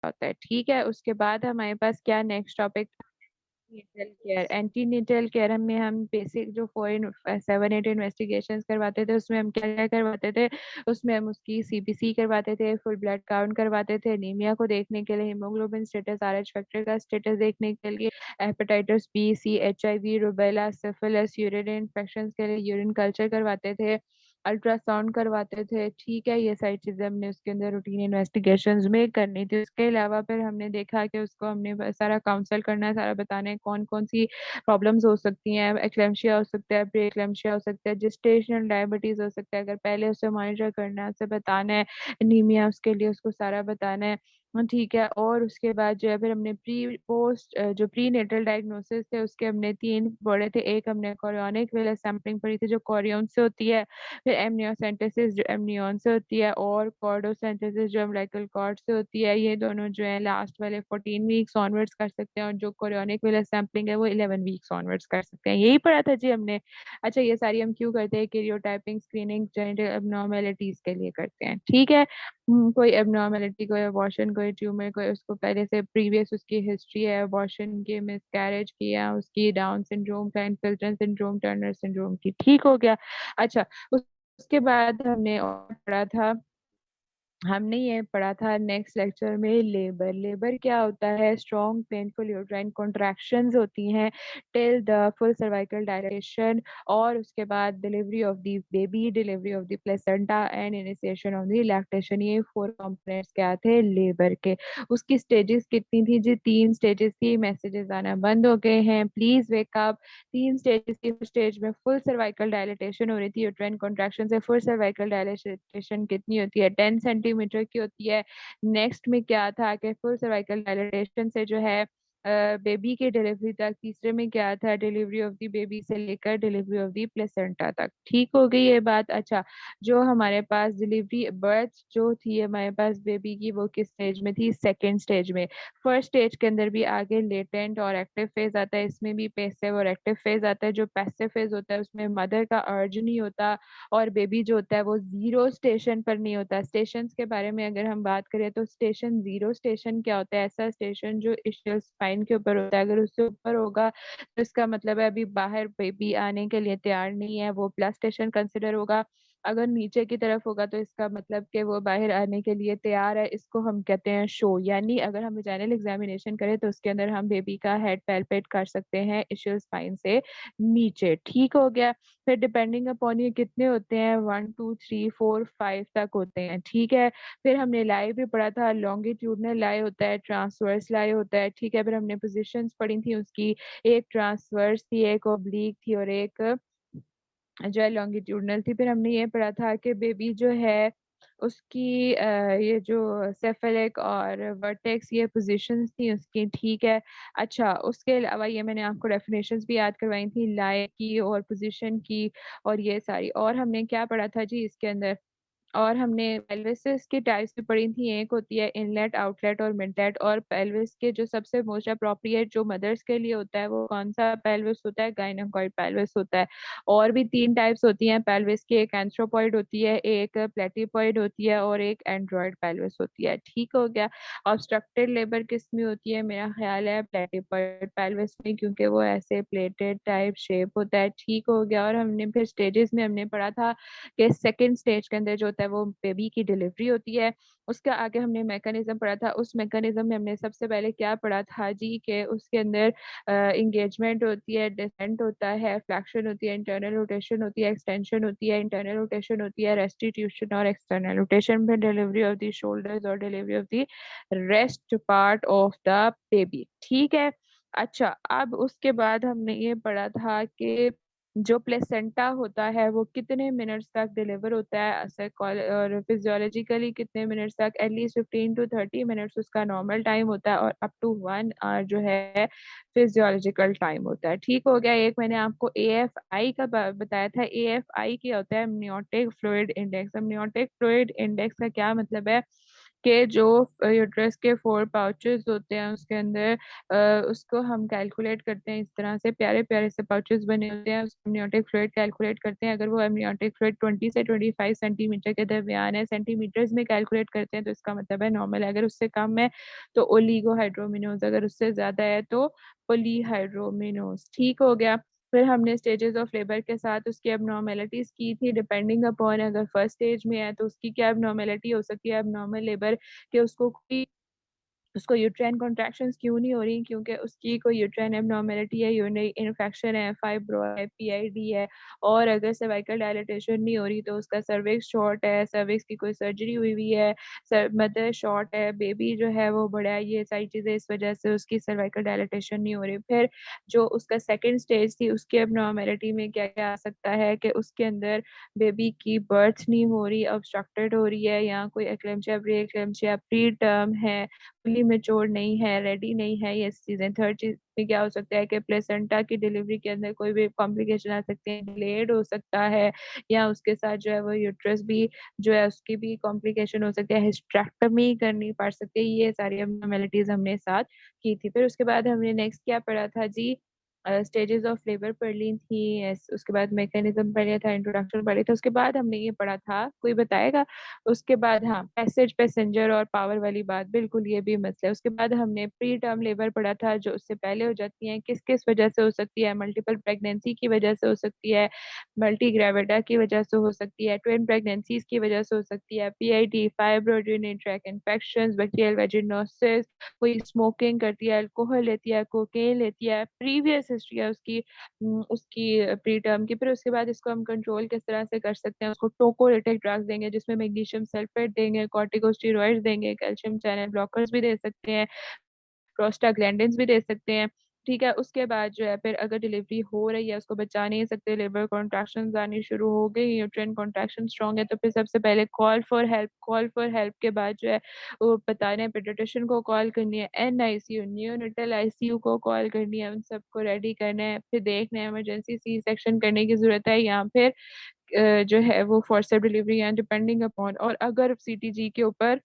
होता है। ठीक है, उसके बाद हमारे पास क्या next topic, natal care. Antenatal care में हम बेसिक जो 4 7 8 इन्वेस्टिगेशंस करवाते थे, उसमें हम क्या क्या करवाते थे, उसमें हम उसकी सीबीसी करवाते थे, फुल ब्लड काउंट करवाते थे, एनीमिया को देखने के लिए, हीमोग्लोबिन स्टेटस, आरएच फैक्टर का स्टेटस देखने के लिए, hepatitis B C, HIV, rubella, syphilis, urine infection के लिए यूरिन कल्चर करवाते थे, अल्ट्रासाउंड करवाते थे। ठीक है, ये सारी चीजें हमने उसके अंदर रूटीन इन्वेस्टिगेशंस में करनी थी। उसके अलावा फिर हमने देखा कि उसको हमने सारा काउंसल करना है, सारा बताना है कौन कौन सी प्रॉब्लम्स हो सकती हैं। एक्लेम्शिया हो सकता है, प्री एक्लेम्शिया हो सकता है, जेस्टेशनल डायबिटीज हो सकता है, अगर पहले उसे मॉनिटर करना है, उसे बताना है, एनीमिया उसके लिए उसको सारा बताना है। ठीक है, और उसके बाद जो है फिर हमने प्री पोस्ट जो प्री नेटल डायग्नोसिस थे उसके हमने 3 पढ़े थे। एक हमने कोरियोनिक वेलस सैंपलिंग पढ़ी थी जो कोरियन से होती है, फिर एमनियोसेंटेसिस जो एमनियन से होती है, और कॉर्डोसेंटेसिस जो अम्बिलिकल कॉर्ड से होती है। ये दोनों जो है लास्ट वाले 14 वीक्स ऑनवर्ड्स कर सकते हैं, और जो कोरियोनिक वेलस सैंपलिंग है वो 11 वीक्स ऑनवर्ड्स कर सकते हैं। यही पढ़ा था जी हमने। अच्छा, ये सारी हम क्यों करते हैं? कैरियोटाइपिंग स्क्रीनिंग जेनेटिक एबनॉर्मेलिटीज के लिए करते हैं। ठीक है, कोई एबनॉर्मेलिटी, कोई अबॉर्शन, कोई ट्यूमर, कोई उसको पहले से प्रीवियस उसकी हिस्ट्री है अबॉर्शन की, मिसकैरेज की, या उसकी down syndrome, Klinefelter syndrome, Turner syndrome की। ठीक हो गया। अच्छा, उसके बाद हमने और पढ़ा था, हमने ये पढ़ा था नेक्स्ट लेक्चर में, लेबर। लेबर क्या होता है? स्ट्रॉन्ग पेनफुल यूट्राइन कॉन्ट्रैक्शंस होती हैं till the full cervical dilation, और उसके बाद delivery of the baby, delivery of the placenta and initiation of the lactation. ये 4 कंपोनेंट्स क्या थे लेबर के? उसकी स्टेजेस कितनी थी जी? 3 स्टेजेस थी। मैसेजेस आना बंद हो गए हैं, प्लीज वेक अप। 3 स्टेजेस की। स्टेज में फुल सर्वाइकल डायलेटेशन हो रही थी यूट्राइन कॉन्ट्रैक्शन से। फुल सर्वाइकल डायलेटेशन कितनी होती है? 10 सेंटीमीटर की होती है। नेक्स्ट में क्या था कि फुल सर्वाइकल डायलेटेशन से जो है बेबी की डिलीवरी तक। तीसरे में क्या था? डिलीवरी ऑफ द बेबी से लेकर डिलीवरी ऑफ द प्लेसेंटा तक। ठीक हो गई ये बात। अच्छा, जो हमारे पास डिलीवरी बर्थ जो थी हमारे पास बेबी की, वो किस स्टेज में थी? सेकेंड स्टेज में। फर्स्ट स्टेज के अंदर भी आगे लेटेंट और एक्टिव फेज आता है, इसमें भी पैसिव और एक्टिव फेज आता है। जो पैसिव फेज होता है उसमें मदर का अर्ज नहीं होता, और बेबी जो होता है वो 0 स्टेशन पर नहीं होता। स्टेशन के बारे में अगर हम बात करें तो स्टेशन 0 स्टेशन क्या होता है? ऐसा स्टेशन जो इशियल स्पाइन के ऊपर होता है। अगर उससे ऊपर होगा तो इसका मतलब है अभी बाहर बेबी आने के लिए तैयार नहीं है, वो प्लस स्टेशन कंसिडर होगा। अगर नीचे की तरफ होगा तो इसका मतलब कि वो बाहर आने के लिए तैयार है, इसको हम कहते हैं शो। यानी अगर हम वजाइनल एग्जामिनेशन करें तो उसके अंदर हम बेबी का हेड पैल्पेट कर सकते हैं इशियल स्पाइन से नीचे। ठीक हो गया। फिर डिपेंडिंग अपॉन ये कितने होते हैं, 1 2 3 4 5 तक होते हैं। ठीक है, फिर हमने लाई भी पढ़ा था। लॉन्गिट्यूडनल लाई होता है, ट्रांसवर्स लाई होता है। ठीक है, फिर हमने पोजीशंस पढ़ी थी उसकी, एक ट्रांसवर्स थी, एक ओब्लिक थी, और एक जो है लॉन्गिट्यूडनल थी। फिर हमने ये पढ़ा था कि बेबी जो है उसकी ये जो सेफेलिक और वर्टेक्स, ये पोजीशंस थी उसकी। ठीक है। अच्छा, उसके अलावा ये मैंने आपको डेफिनेशंस भी याद करवाई थी लाई की और पोजीशन की, और ये सारी। और हमने क्या पढ़ा था जी इसके अंदर? और हमने पेल्विस की टाइप्स भी पढ़ी थी। एक होती है इनलेट, आउटलेट और मिडलेट। और पेल्विस के जो सबसे मोस्ट अप्रोप्रिएट जो मदर्स के लिए होता है वो कौन सा पेल्विस होता है? गायनोकॉइड पेल्विस होता है। और भी 3 टाइप्स होती हैं पेल्विस की, एक एंथ्रोपॉइड होती है, एक प्लेटिपॉइड होती है, और एक एंड्रॉइड पेल्विस होती है। ठीक हो गया। ऑब्स्ट्रक्टेड लेबर किस में होती है? मेरा ख्याल है प्लेटिपॉइड पेल्विस में, क्योंकि वो ऐसे प्लेटेड टाइप शेप होता है। ठीक हो गया। और हमने फिर स्टेजेस में हमने पढ़ा था कि सेकेंड स्टेज के अंदर जो होता है वो बेबी की डिलीवरी होती है। उसके आगे हमने मैकेनिज्म पढ़ा था। उस मैकेनिज्म में हमने सबसे पहले क्या पढ़ा था जी? के उसके अंदर इंगेजमेंट होती है, डिसेंट होता है, फ्लैक्शन होती है, इंटरनल रोटेशन होती है, एक्सटेंशन होती है, इंटरनल रोटेशन होती है, रेस्टिट्यूशन और एक्सटर्नल रोटेशन, फिर डिलीवरी ऑफ द शोल्डर्स और delivery of the rest part of the baby. ठीक है। अच्छा, अब उसके बाद हमने ये पढ़ा था कि जो प्लेसेंटा होता है वो कितने मिनट्स तक डिलीवर होता है, और फिजियोलॉजिकली कितने मिनट्स तक? एटलीस्ट 15 to 30 मिनट्स उसका नॉर्मल टाइम होता है, और अप टू 1 आवर जो है फिजियोलॉजिकल टाइम होता है। ठीक हो गया। एक मैंने आपको AFI का बताया था। AFI क्या होता है? amniotic fluid index. amniotic fluid index का क्या मतलब है? के जो यूट्रस के 4 पाउचेस होते हैं उसके अंदर उसको हम कैलकुलेट करते हैं इस तरह से, प्यारे प्यारे से पाउचेस बने होते हैं, उसको एमनियोटिक फ्लूइड कैलकुलेट करते हैं। अगर वो एमनियोटिक फ्लूइड 20 से 25 सेंटीमीटर के दरमियान है, सेंटीमीटर्स में कैलकुलेट करते हैं तो इसका मतलब है नॉर्मल है। अगर उससे कम है तो ओलिगोहाइड्रोमिनोज, अगर उससे ज्यादा है तो पोलीहाइड्रोमिनोज। ठीक हो गया। फिर हमने स्टेजेस ऑफ लेबर के साथ उसकी एबनॉर्मेलिटीज की थी, डिपेंडिंग अपॉन अगर फर्स्ट स्टेज में है तो उसकी क्या एबनॉर्मेलिटी हो सकती है एबनॉर्मल लेबर के, उसको यूट्राइन कॉन्ट्रैक्शंस क्यों नहीं हो रही, क्योंकि उसकी कोई यूट्राइन एबनॉर्मेलिटी है, यूरिनरी इन्फेक्शन है, फाइब्रो है, पीआईडी है। और अगर सर्वाइकल डायलिटेशन नहीं हो रही तो उसका सर्विक्स शॉर्ट है, सर्विक्स की कोई सर्जरी हुई हुई है, मदर शॉर्ट है, बेबी जो है वो बड़ा है, ये सारी चीजें इस वजह से उसकी सर्वाइकल डायलिटेशन नहीं हो रही। फिर जो उसका सेकंड स्टेज थी उसकी एबनॉर्मेलिटी में क्या क्या आ सकता है कि उसके अंदर बेबी की बर्थ नहीं हो रही, ऑब्स्ट्रक्टेड हो रही है, या कोई eclampsia pre eclampsia pre term है, फुली मेच्योर नहीं है, रेडी नहीं है, ये चीजें। थर्ड चीज में क्या हो सकता है कि प्लेसेंटा की डिलीवरी के अंदर कोई भी कॉम्प्लिकेशन आ सकते हैं, डिलेड हो सकता है, या उसके साथ जो है वो यूट्रस भी जो है उसकी भी कॉम्प्लिकेशन हो सकती है, हिस्टेक्टोमी करनी पड़ सकती है। ये सारी एबनॉर्मेलिटीज हमने साथ की थी। फिर उसके बाद हमने नेक्स्ट क्या पढ़ा था जी, स्टेजेस ऑफ लेबर पढ़ ली थी, उसके बाद मैकेनिज्म पढ़ लिया था, इंट्रोडक्शन पढ़ लिया था, उसके बाद हमने ये पढ़ा था, कोई बताएगा? उसके बाद हाँ, पैसेज पैसेंजर और पावर वाली बात, बिल्कुल ये भी मसला है। उसके बाद हमने प्री टर्म लेबर पढ़ा था, जो उससे पहले हो जाती है, किस किस वजह से हो सकती है, मल्टीपल प्रेगनेंसी की वजह से हो सकती है, मल्टी ग्रेविडा की वजह से हो सकती है, ट्विन प्रेगनेंसीज की वजह से हो सकती है, PID, fibroid track infection, bacterial vaginosis, कोई स्मोकिंग करती है, अल्कोहल लेती है, कोकेन लेती है, प्रीवियस हिस्ट्री है उसकी उसकी प्री टर्म की। फिर उसके बाद इसको हम कंट्रोल किस तरह से कर सकते हैं, उसको टोकोलिटिक ड्रग्स देंगे जिसमें मैग्नीशियम सल्फेट देंगे, कॉर्टिकोस्टेरॉइड्स देंगे, कैल्शियम चैनल ब्लॉकर्स भी दे सकते हैं, प्रोस्टाग्लैंडिन्स भी दे सकते हैं। ठीक है, उसके बाद जो है फिर अगर डिलीवरी हो रही है, उसको बचा नहीं सकते, लेबर कॉन्ट्रैक्शंस आनी शुरू हो गई, यूट्राइन कॉन्ट्रैक्शन स्ट्रॉन्ग है, तो फिर सबसे पहले call for help, call for help के बाद जो है वो बताने हैं, पेडियाट्रिशियन को कॉल करनी है, एनआईसीयू न्यूनेटल आईसीयू को कॉल करनी है, उन सबको रेडी करना है, फिर देखना है इमरजेंसी सी सेक्शन करने की जरूरत है या फिर जो है वो फोर्सेप डिलीवरी है, डिपेंडिंग अपॉन। और अगर सीटीजी के ऊपर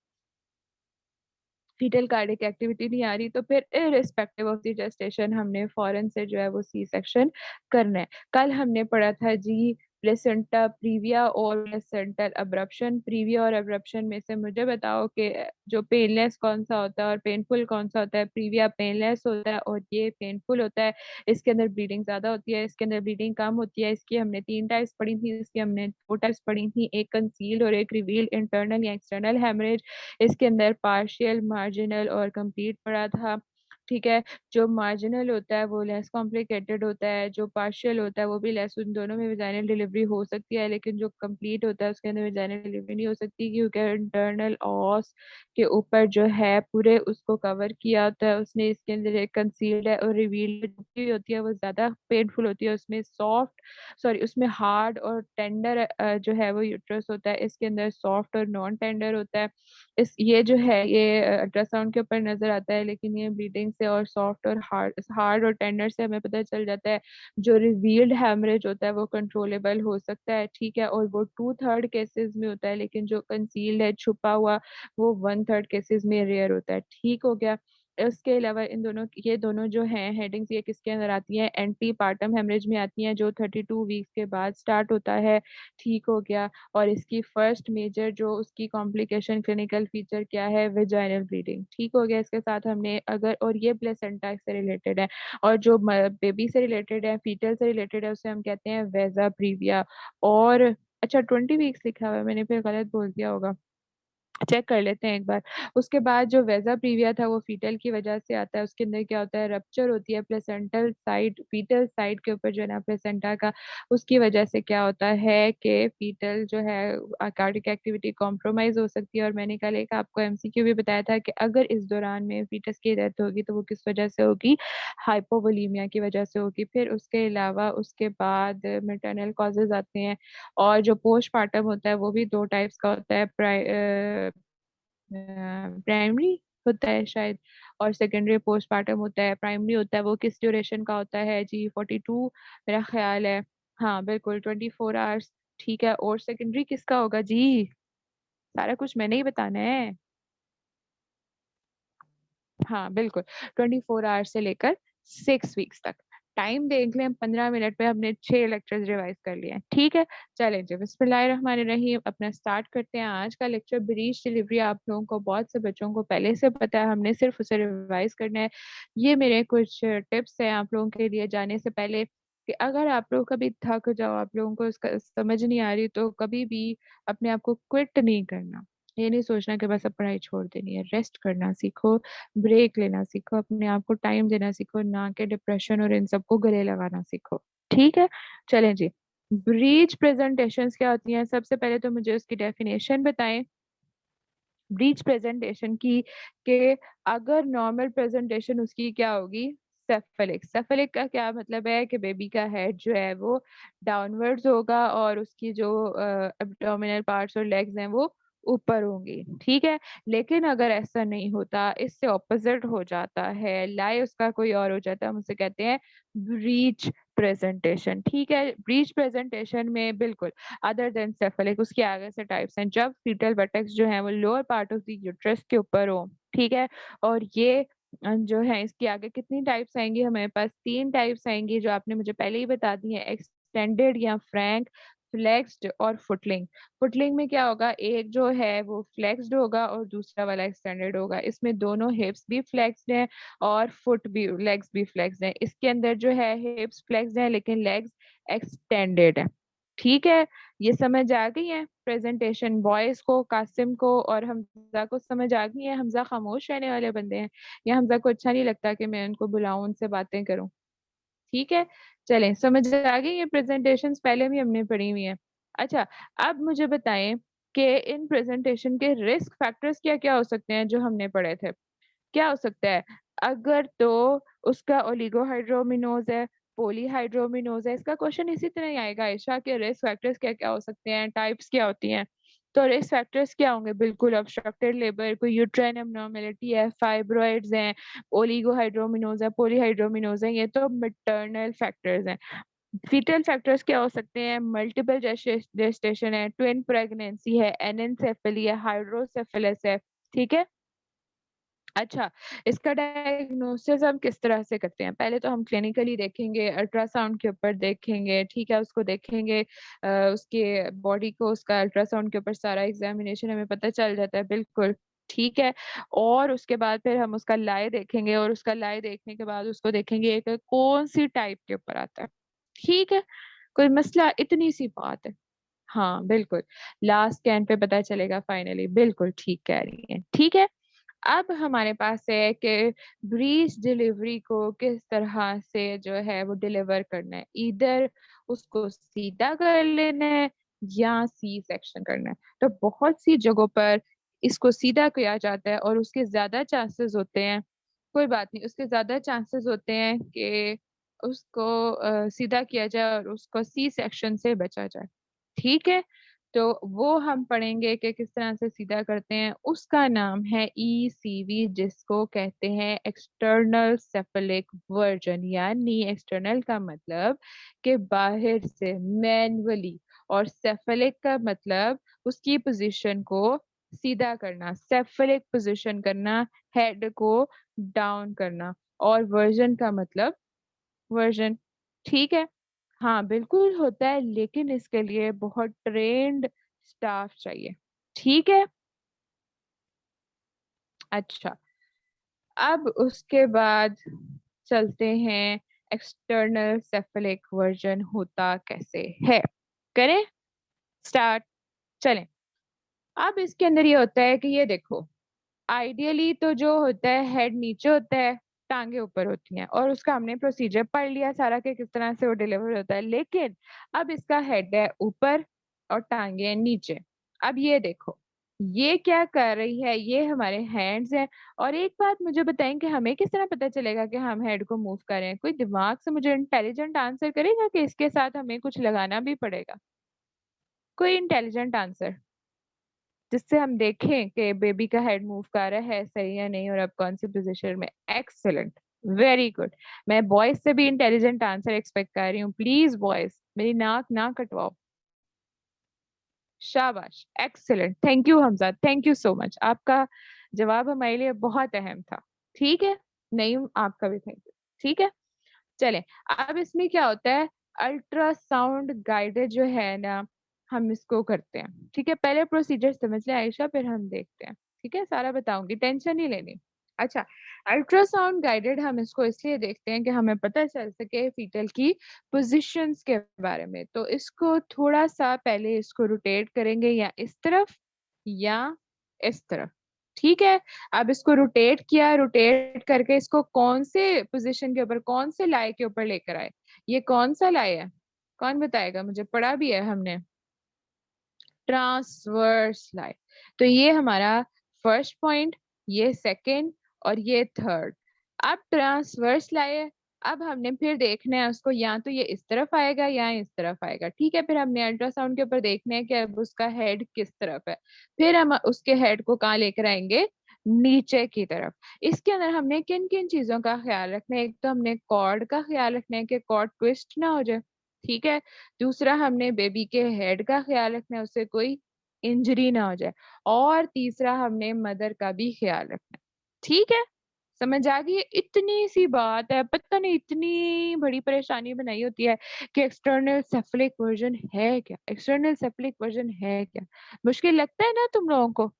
फीटल कार्डिक एक्टिविटी नहीं आ रही तो फिर इररिस्पेक्टिव ऑफ द जेस्टेशन हमने फॉरेन से जो है वो सी सेक्शन करना है। कल हमने पढ़ा था जी प्लेसेंटा प्रीविया और प्लेसेंटल अब्रप्शन। प्रीविया और अब्रप्शन में से मुझे बताओ कि जो पेनलेस कौन सा होता है और पेनफुल कौन सा होता है? प्रीविया पेनलेस होता है और ये पेनफुल होता है। इसके अंदर ब्लीडिंग ज्यादा होती है, इसके अंदर ब्लीडिंग कम होती है। इसकी हमने 3 टाइप्स पढ़ी थी, इसकी हमने 2 टाइप्स पढ़ी थी, एक कंसील्ड और एक रिवील्ड इंटरनल या एक्सटर्नल हेमरेज। इसके अंदर पार्शियल, मार्जिनल और कंप्लीट पड़ा था। ठीक है, जो मार्जिनल होता है वो लेस कॉम्प्लिकेटेड होता है, जो पार्शियल होता है वो भी लेस, उन दोनों में वेजाइनल डिलीवरी हो सकती है, लेकिन जो कंप्लीट होता है उसके अंदर वेजाइनल डिलीवरी नहीं हो सकती, क्योंकि इंटरनल ऑस के ऊपर जो है पूरे उसको कवर किया होता है उसने। इसके अंदर एक कंसील्ड है और रिवील्ड भी होती है, वो ज्यादा पेनफुल होती है, उसमें सॉफ्ट, सॉरी उसमें हार्ड और टेंडर जो है वो यूट्रस होता है, इसके अंदर सॉफ्ट और नॉन टेंडर होता है। इस ये जो है ये अल्ट्रासाउंड के ऊपर नजर आता है, लेकिन ये ब्लीडिंग से और सॉफ्ट और हार्ड हार्ड और टेंडर से हमें पता चल जाता है। जो रिवील्ड हैमरेज होता है वो कंट्रोलेबल हो सकता है, ठीक है, और वो 2/3 केसेस में होता है, लेकिन जो कंसील्ड है, छुपा हुआ, वो 1/3 केसेस में रेयर होता है। ठीक हो गया। इसके अलावा इन दोनों, ये दोनों जो हैं हेडिंग्स, ये किसके अंदर आती हैं? एंटी पार्टम हेमरेज में आती हैं, जो 32 वीक्स के बाद स्टार्ट होता है। ठीक हो गया। और इसकी फर्स्ट मेजर जो उसकी कॉम्प्लिकेशन क्लिनिकल फीचर क्या है? Vaginal bleeding. ठीक हो गया। इसके साथ हमने अगर, और ये प्लेसेंटा से रिलेटेड है, और जो बेबी से रिलेटेड है, फीटल से रिलेटेड है, उसे हम कहते हैं वेजा प्रीविया। और अच्छा, 20 वीक्स लिखा हुआ है, मैंने फिर गलत बोल दिया होगा, चेक कर लेते हैं एक बार। उसके बाद जो वेजा प्रीविया था वो फीटल की वजह से आता है, उसके अंदर क्या होता है? रप्चर होती है प्लेसेंटल साइड, फीटल साइड के ऊपर जो है ना प्लेसेंटा का, उसकी वजह से क्या होता है कि फीटल जो है कार्डिक एक्टिविटी कॉम्प्रोमाइज हो सकती है। और मैंने कल एक आपको एमसीक्यू भी बताया था कि अगर इस दौरान में फीटस की डेथ होगी तो वो किस वजह से होगी? हाइपोवोलीमिया की वजह से होगी। फिर उसके अलावा उसके बाद मेटर्नल कॉजेज आते हैं। और जो पोस्टमार्टम होता है वो भी 2 टाइप्स का होता है, प्राइमरी होता है शायद, और सेकेंडरी पोस्टमार्टम होता है। प्राइमरी होता है वो किस ड्यूरेशन का होता है जी? 42 मेरा ख्याल है। हाँ बिल्कुल, 24 आवर्स। ठीक है, और सेकेंडरी किसका होगा जी? सारा कुछ मैंने ही बताना है। हाँ बिल्कुल, 24 आवर्स से लेकर 6 वीक्स तक। टाइम देख लें, 15 मिनट में हमने 6 लेक्चर्स रिवाइज़ कर लिए हैं, ठीक है? चलें जी, बिस्मिल्लाहिर्रहमानिर्रहीम अपना स्टार्ट करते हैं। आज का लेक्चर ब्रीच डिलीवरी आप लोगों को, बहुत से बच्चों को पहले से पता है, हमने सिर्फ़ उसे रिवाइज़ करना है। ये मेरे कुछ टिप्स हैं आप लोगों के लिए जाने से पहले कि अगर आप लोग कभी थक जाओ, आप लोगों को इसका समझ नहीं आ रही, तो कभी भी अपने आप को क्विट नहीं करना। ये नहीं सोचना कि बस अब पढ़ाई छोड़ देनी है, रेस्ट करना सीखो, ब्रेक लेना सीखो, अपने आप को टाइम देना सीखो, ना कि डिप्रेशन और इन सबको गले लगाना सीखो, ठीक है? चलें जी, ब्रीच प्रेज़ेंटेशंस क्या होती हैं? सबसे पहले तो मुझे उसकी डेफिनेशन बताएँ। ब्रीच प्रेज़ेंटेशन की कि अगर नॉर्मल प्रेज़ेंटेशन उसकी क्या होगी? सेफलिक। सेफलिक का क्या मतलब है कि बेबी का हेड जो है वो डाउनवर्ड्स होगा और उसकी जो एब्डोमिनल पार्ट्स और लेग्स हैं वो ऊपर होंगी, ठीक है? लेकिन अगर ऐसा नहीं होता, इससे ऑपोज़िट हो जाता है, लाई उसका कोई और हो जाता है, हम उसे कहते हैं ब्रीच प्रेज़ेंटेशन, ठीक है? ब्रीच प्रेज़ेंटेशन में बिल्कुल अदर देन सेफलिक उसके आगे से टाइप्स हैं। जब फीटल बटक्स जो हैं वो lower part of the uterus के ऊपर हो, ठीक है? और ये जो है इसके आगे कितनी टाइप्स आएँगी हमारे पास 3 टाइप्स आएँगी जो आपने मुझे पहले ही बता दी हैं एक्सटेंडेड या फ्रैंक, फ्लेक्स्ड और फुटलिंग। फुटलिंग में क्या होगा एक जो है वो फ्लेक्स्ड होगा और दूसरा वाला एक्सटेंडेड होगा। इसमें दोनों हिप्स भी फ्लेक्स्ड हैं और फुट भी लेग्स भी फ्लेक्स्ड हैं। इसके अंदर जो है हिप्स फ्लेक्स्ड हैं लेकिन लेग्स एक्सटेंडेड हैं। ठीक है? ये समझ आ गई है प्रेज़ेंटेशन बॉयज़ को, कासिम को और हमज़ा को समझ आ गई है? हमज़ा खामोश रहने वाले बंदे हैं या हमज़ा को अच्छा नहीं लगता कि मैं उनको बुलाऊँ, उनसे बातें करूँ? ठीक है? चलें समझ आ गई ये प्रेज़ेंटेशंस पहले भी हमने पढ़ी हुई हैं। अच्छा, अब मुझे बताएँ कि इन प्रेज़ेंटेशन के रिस्क फैक्टर्स क्या-क्या हो सकते हैं जो हमने पढ़े थे? क्या हो सकता है? अगर तो उसका ओलिगोहाइड्रोमिनोज़ है, पॉलीहाइड्रोमिनोज़ है, इसका क्वेश्चन इसी तरह ही आएगा आयशा के रिस्क फैक्टर्स क्या-क्या हो सकते हैं, टाइप्स क्या होती हैं? तो रिस्क फैक्टर्स क्या होंगे? बिल्कुल ऑब्स्ट्रक्टेड लेबर, कोई यूट्राइन एब्नॉर्मैलिटी है, फाइब्रॉइड्स हैं, ओलिगोहाइड्रोमिनोज़ है, पॉलीहाइड्रोमिनोज़ है, ये तो मैटरनल फैक्टर्स हैं। फीटल फैक्टर्स क्या हो सकते हैं? मल्टीपल जेस्टेशन है, ट्विन प्रेगनेंसी है, एनेन्सेफली है, हाइड्रोसेफलस है, ठीक है? अच्छा, इसका डायग्नोसिस हम किस तरह से करते हैं? पहले तो हम क्लिनिकली देखेंगे, अल्ट्रासाउंड के ऊपर देखेंगे, ठीक है? उसको देखेंगे उसके बॉडी को उसका अल्ट्रासाउंड के ऊपर सारा एग्ज़ामिनेशन हमें पता चल जाता है, बिल्कुल, ठीक है? और उसके बाद फिर हम उसका लाए देखेंगे और उसका लाए देखने के बाद उसको देखेंगे कि कौन-सी टाइप के ऊपर आता है, ठीक है? कोई मसला इतनी-सी बात है। हाँ, बिल्कुल, लास्ट स्कैन पे पता चलेगा फाइनली, बिल्कुल ठीक कह रही हैं, ठीक है? अब हमारे पास है कि ब्रीच डिलीवरी को किस तरह से जो है वो डिलीवर करना है। ईदर उसको सीधा कर लेना है या सी सेक्शन करना है। तो बहुत सी जगहों पर इसको सीधा किया जाता है और उसके ज़्यादा चांसेस होते हैं कोई बात नहीं, उसके ज़्यादा चांसेस होते हैं कि उसको सीधा किया जाए और उसको सी सेक्शन से बचा जाए। ठीक है? तो वो हम पढ़ेंगे कि किस तरह से सीधा करते हैं, उसका नाम है ईसीवी जिसको कहते हैं एक्सटर्नल सेफलिक वर्जन यानी एक्सटर्नल का मतलब कि बाहर से मैन्युअली और सेफलिक का मतलब उसकी पोज़ीशन को सीधा करना, सेफलिक पोज़ीशन करना, हेड को डाउन करना और वर्जन का मतलब वर्जन, ठीक है? हाँ, बिल्कुल होता है लेकिन इसके लिए बहुत ट्रेन्ड स्टाफ चाहिए, ठीक है? अच्छा, अब उसके बाद चलते हैं एक्सटर्नल सेफलिक वर्जन होता कैसे है? करें स्टार्ट? चलें, अब इसके अंदर ये होता है कि ये देखो आइडियली तो जो होता है हेड नीचे होता है, टाँगें ऊपर होती हैं और उसका हमने प्रोसीजर पढ़ लिया सारा कि किस तरह से वो डिलीवर होता है। लेकिन अब इसका हेड है ऊपर और टाँगें हैं नीचे। अब ये देखो, ये क्या कर रही है, ये हमारे हैंड्स हैं और एक बात मुझे बताएँ कि हमें किस तरह पता चलेगा कि हम हेड को मूव कर रहे हैं? कोई दिमाग से मुझे इंटेलिजेंट आंसर करेगा कि इसके साथ हमें कुछ लगाना भी पड़ेगा? कोई इंटेलिजेंट आंसर? जिससे हम देखें कि बेबी का हेड मूव कर रहा है सही या नहीं और अब कौन-सी पोज़ीशन में एक्सीलेंट, वेरी गुड। मैं बॉयज़ से भी इंटेलिजेंट आंसर एक्सपेक्ट कर रही हूँ। प्लीज़ बॉयज़ मेरी नाक ना कटवाओ। शाबाश! Excellent, thank you Hamza, thank you so much. आपका जवाब हमारे लिए बहुत अहम था। ठीक है, नहीं आपका भी थैंक यू। ठीक है, चलें अब इसमें क्या होता है, अल्ट्रासाउंड गाइडेड जो है ना, हम इसको करते हैं। ठीक है, पहले प्रोसीजर समझ लें आयशा, फिर हम देखते हैं। ठीक है, सारा बताऊंगी, टेंशन नहीं लेनी। अच्छा, अल्ट्रासाउंड गाइडेड हम इसको इसलिए देखते हैं कि हमें पता चल सके फीटल की पोजीशंस के बारे में। तो इसको थोड़ा सा पहले इसको रोटेट करेंगे, या इस तरफ या इस तरफ। ठीक है, अब इसको रोटेट किया, रोटेट करके इसको कौन से पोजीशन के ऊपर, कौन से लाई के ऊपर लेकर आए। ये कौन सा लाई है, कौन बताएगा मुझे, पढ़ा भी है हमने, ट्रांसवर्स लाई। तो ये हमारा फर्स्ट पॉइंट, ये सेकंड और ये थर्ड। अब ट्रांसवर्स लाई है, अब हमने फिर देखना है उसको, या तो ये इस तरफ आएगा या इस तरफ आएगा। ठीक है, फिर हमने अल्ट्रासाउंड के ऊपर देखना है कि अब उसका हेड किस तरफ है। फिर हम उसके हेड को कहाँ लेकर आएंगे, नीचे की तरफ। इसके अंदर हमने किन किन चीजों का ख्याल रखना है, एक तो हमने कॉर्ड का ख्याल रखना है कि कॉर्ड ट्विस्ट ना हो जाए। ठीक है, दूसरा हमने बेबी के हेड का ख्याल रखना है, उससे कोई इंजरी ना हो जाए। और तीसरा हमने मदर का भी ख्याल रखना है। ठीक है, समझ आ गई। इतनी सी बात है, पता नहीं इतनी बड़ी परेशानी बनाई होती है कि एक्सटर्नल सेफलिक वर्जन है क्या, एक्सटर्नल सेफलिक वर्जन है क्या। मुश्किल लगता है ना तुम लोगों को,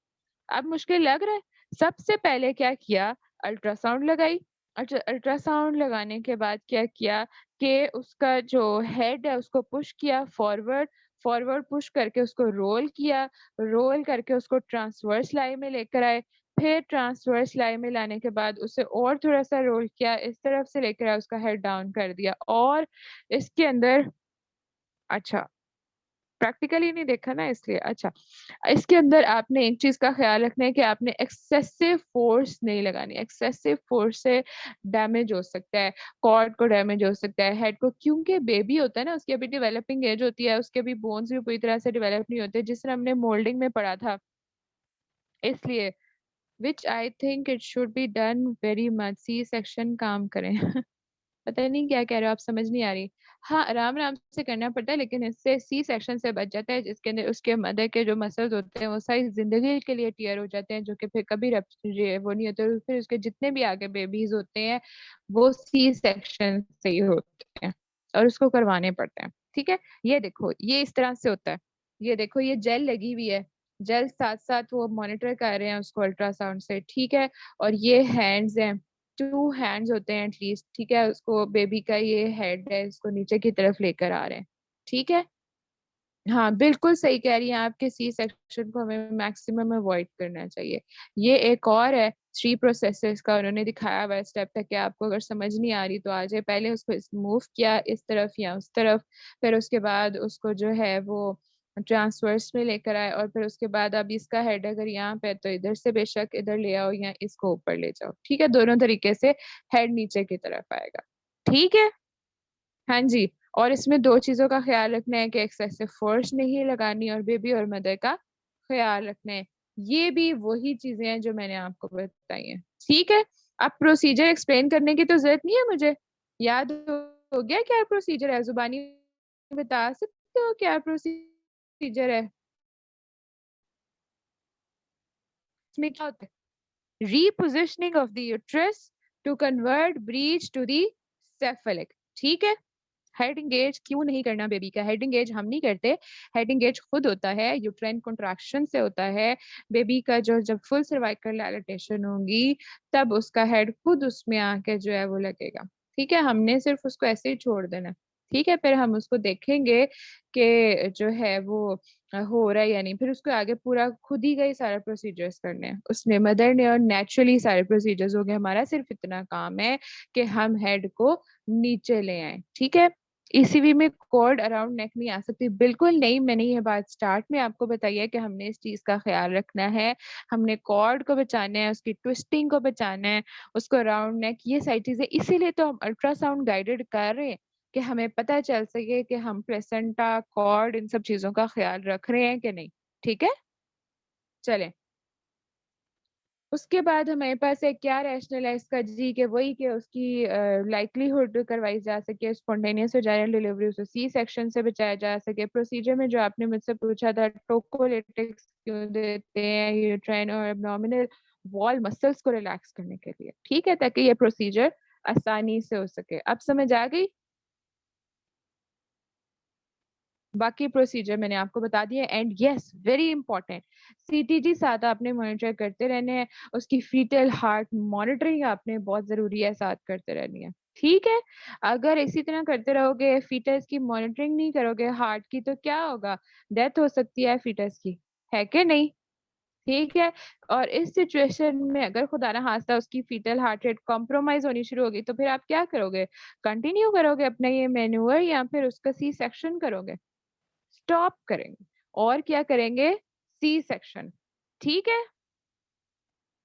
अब मुश्किल लग रहा है। सबसे पहले क्या किया, अल्ट्रासाउंड लगाई। अच्छा, अल्ट्रासाउंड लगाने के बाद क्या किया कि उसका जो हेड है उसको पुश किया फॉरवर्ड, फॉरवर्ड पुश करके उसको रोल किया, रोल करके उसको ट्रांसवर्स लाई में लेकर आए। फिर ट्रांसवर्स लाई में लाने के बाद उसे और थोड़ा सा रोल किया, इस तरफ से लेकर आए, उसका हेड डाउन कर दिया। और इसके अंदर, अच्छा प्रैक्टिकली नहीं देखा ना इसलिए, अच्छा इसके अंदर आपने एक चीज का ख्याल रखना है कि आपने एक्सेसिव फोर्स नहीं लगानी। एक्सेसिव फोर्स से डैमेज हो सकता है, कॉर्ड को डैमेज हो सकता है, हेड को, क्योंकि बेबी होता है ना, उसकी अभी डेवलपिंग एज होती है, उसके अभी बोन्स भी पूरी तरह से डेवलप नहीं होते, जिस तरह हमने मोल्डिंग में पढ़ा था। इसलिए which I think it should be done very much, C section काम करें। पता नहीं क्या कह रहे हो आप, समझ नहीं आ रही। हाँ, आराम आराम से करना पड़ता है, लेकिन इससे सी सेक्शन से बच जाता है, जिसके अंदर उसके मदर के जो मसल्स होते हैं वो सारी जिंदगी के लिए टीयर हो जाते हैं, जो कि फिर कभी वो नहीं होते। फिर उसके जितने भी आगे बेबीज होते हैं वो सी सेक्शन से ही होते हैं और उसको करवाने पड़ते हैं। ठीक है, ये देखो ये इस तरह से होता है। ये देखो ये जेल लगी हुई है, जेल साथ साथ वो मॉनिटर कर रहे हैं उसको अल्ट्रासाउंड से। ठीक है, और ये हैंड्स हैं, 2 हैंड्स होते हैं एटलीस्ट। ठीक है, उसको बेबी का ये हेड है, इसको नीचे की तरफ लेकर आ रहे हैं। ठीक है, हाँ बिल्कुल सही कह रही हैं आपके, सी सेक्शन को हमें मैक्सिमम अवॉइड करना चाहिए। ये एक और है 3 प्रोसेसेस का उन्होंने दिखाया हुआ स्टेप तक कि आपको अगर समझ नहीं आ रही तो आ जाए। पहले उसको मूव किया इस तरफ या उस तरफ, फिर उसके बाद उसको जो है वो ट्रांसवर्स में लेकर आए, और फिर उसके बाद अब इसका हेड अगर यहाँ पे है तो इधर से बेशक इधर ले आओ या इसको ऊपर ले जाओ। ठीक है, दोनों तरीके से हेड नीचे की तरफ आएगा। ठीक है, हाँ जी। और इसमें 2 चीजों का ख्याल रखना है कि एक्सेसिव फोर्स नहीं लगानी और बेबी और मदर का ख्याल रखना है। ये भी वही चीजें हैं जो मैंने आपको बताई हैं। ठीक है, अब प्रोसीजर एक्सप्लेन करने की तो जरूरत नहीं है मुझे, याद हो गया क्या प्रोसीजर है, जुबानी बता सकते हो क्या प्रोसीजर है। इसमें क्या होता है, repositioning of the uterus to convert breech to the cephalic. ठीक है, हेड इंगेज क्यों नहीं करना बेबी का, हेड इंगेज हम नहीं करते, हेड इंगेज खुद होता है, यूट्राइन कॉन्ट्रैक्शन से होता है। बेबी का जो जब फुल सर्वाइकल डायलेटेशन होगी तब उसका हेड खुद उसमें आके जो है वो लगेगा। ठीक है, हमने सिर्फ उसको ऐसे ही छोड़ देना। ठीक है, फिर हम उसको देखेंगे कि जो है वो हो रहा है या नहीं, फिर उसको आगे पूरा खुद ही गई सारा प्रोसीजर्स करने हैं उसने, मदर ने, और नेचुरली सारे प्रोसीजर्स हो गए। हमारा सिर्फ इतना काम है कि हम हेड को नीचे ले आए। ठीक है, ईसीवी में कॉर्ड अराउंड नेक नहीं आ सकती, बिल्कुल नहीं। मैंने ये बात स्टार्ट में आपको बताई है कि हमने इस चीज का ख्याल रखना है, हमने कॉर्ड को बचाना है, उसकी ट्विस्टिंग को बचाना है, उसको अराउंड नेक, ये सारी चीजें। इसीलिए तो हम अल्ट्रासाउंड गाइडेड कर रहे हैं कि हमें पता चल सके कि हम प्लेसेंटा, कॉर्ड, इन सब चीजों का ख्याल रख रहे हैं कि नहीं। ठीक है, चलें। उसके बाद हमारे पास एक क्या रैशनल है इसका जी, के वही कि उसकी लाइकलीहुड करवाई जा सके स्पॉन्टेनियस वेजाइनल डिलीवरी, उसे सी सेक्शन से बचाया जा सके। प्रोसीजर में जो आपने मुझसे पूछा था टोकोलिटिक्स क्यों देते हैं यूट्राइन और एब्डोमिनल वॉल मसल्स को रिलैक्स करने के लिए, ठीक है, ताकि ये प्रोसीजर आसानी से हो सके। अब समझ आ गई? बाकी प्रोसीजर मैंने आपको बता दिया। And yes, very important, CTG साथ आपने मॉनिटर करते रहने हैं, उसकी फीटल हार्ट मॉनिटरिंग आपने बहुत जरूरी है साथ करते रहनी है, ठीक है। अगर इसी तरह करते रहोगे, फीटस की मॉनिटरिंग नहीं करोगे हार्ट की, तो क्या होगा? डेथ हो सकती है फीटस की, है कि नहीं? ठीक है। और इस सिचुएशन में अगर खुदा ना खास्ता उसकी फीटल हार्ट रेट कॉम्प्रोमाइज होनी शुरू होगी, तो फिर आप क्या करोगे? कंटिन्यू करोगे अपना ये मैन्यूवर, या फिर उसका सी सेक्शन करोगे? स्टॉप करेंगे। और क्या करेंगे? C section. ठीक है।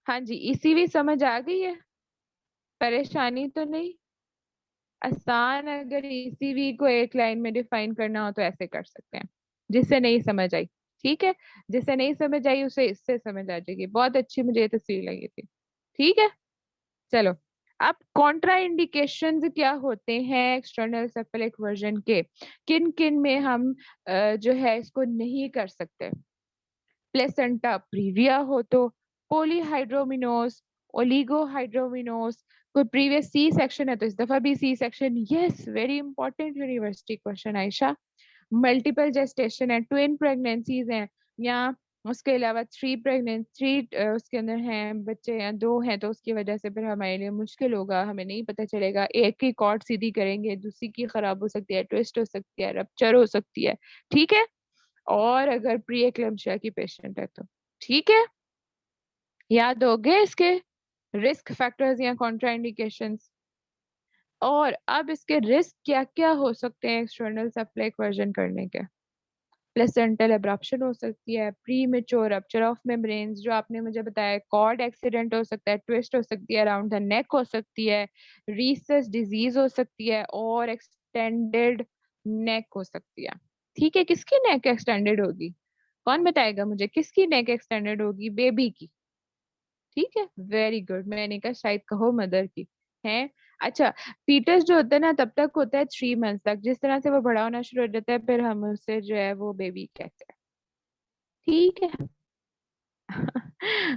हाँ जी, ईसीवी समझ आ गई है? परेशानी तो नहीं? आसान, अगर ईसीवी को एक लाइन में डिफाइन करना हो तो ऐसे कर सकते हैं। जिससे नहीं समझ आई, ठीक है, जिससे नहीं समझ आई उसे इससे समझ आ जाएगी। बहुत अच्छी मुझे ये तस्वीर लगी थी। ठीक है, चलो। अब कॉन्ट्रा इंडिकेशंस क्या होते हैं एक्सटर्नल सेफलिक वर्जन के, किन किन में हम जो है इसको नहीं कर सकते? प्लेसेंटा प्रीविया हो तो, पॉलीहाइड्रोमिनोस, ओलिगोहाइड्रोमिनोस, कोई प्रीवियस सी सेक्शन है तो इस दफा भी C section. Yes, very important university question Ayesha. Multiple gestation है, ट्विन प्रेगनेंसीज हैं, या उसके अलावा थ्री उसके अंदर हैं बच्चे, या दो हैं, तो उसकी वजह से फिर हमारे लिए मुश्किल होगा, हमें नहीं पता चलेगा। एक की कॉर्ड सीधी करेंगे, दूसरी की खराब हो सकती है, ट्विस्ट हो सकती है, रप्चर हो सकती है, ठीक है। और अगर प्री एक्लेम्पशिया की पेशेंट है तो, ठीक है। याद हो गए इसके रिस्क फैक्टर्स या कॉन्ट्राइंडिकेशंस? और अब इसके रिस्क क्या क्या हो सकते हैं एक्सटर्नल सेप्टिक वर्जन करने के? प्लेसेंटल एब्रप्शन हो सकती है, pre mature rupture of membranes जो आपने मुझे बताया, कॉर्ड एक्सीडेंट हो सकता है, ट्विस्ट हो सकती है अराउंड द नेक हो सकती है, रीसस डिजीज हो सकती है, और एक्सटेंडेड नेक हो सकती है। ठीक है, किसकी नेक एक्सटेंडेड होगी? कौन बताएगा मुझे किसकी नेक एक्सटेंडेड होगी? बेबी की। ठीक है, वेरी गुड। मैंने कहा शायद कहो मदर की है। अच्छा, फीटस जो होता है ना तब तक होता है 3 मंथ तक, जिस तरह से वो बड़ा होना शुरू हो जाता है फिर हम उससे जो है वो बेबी कहते हैं। ठीक है।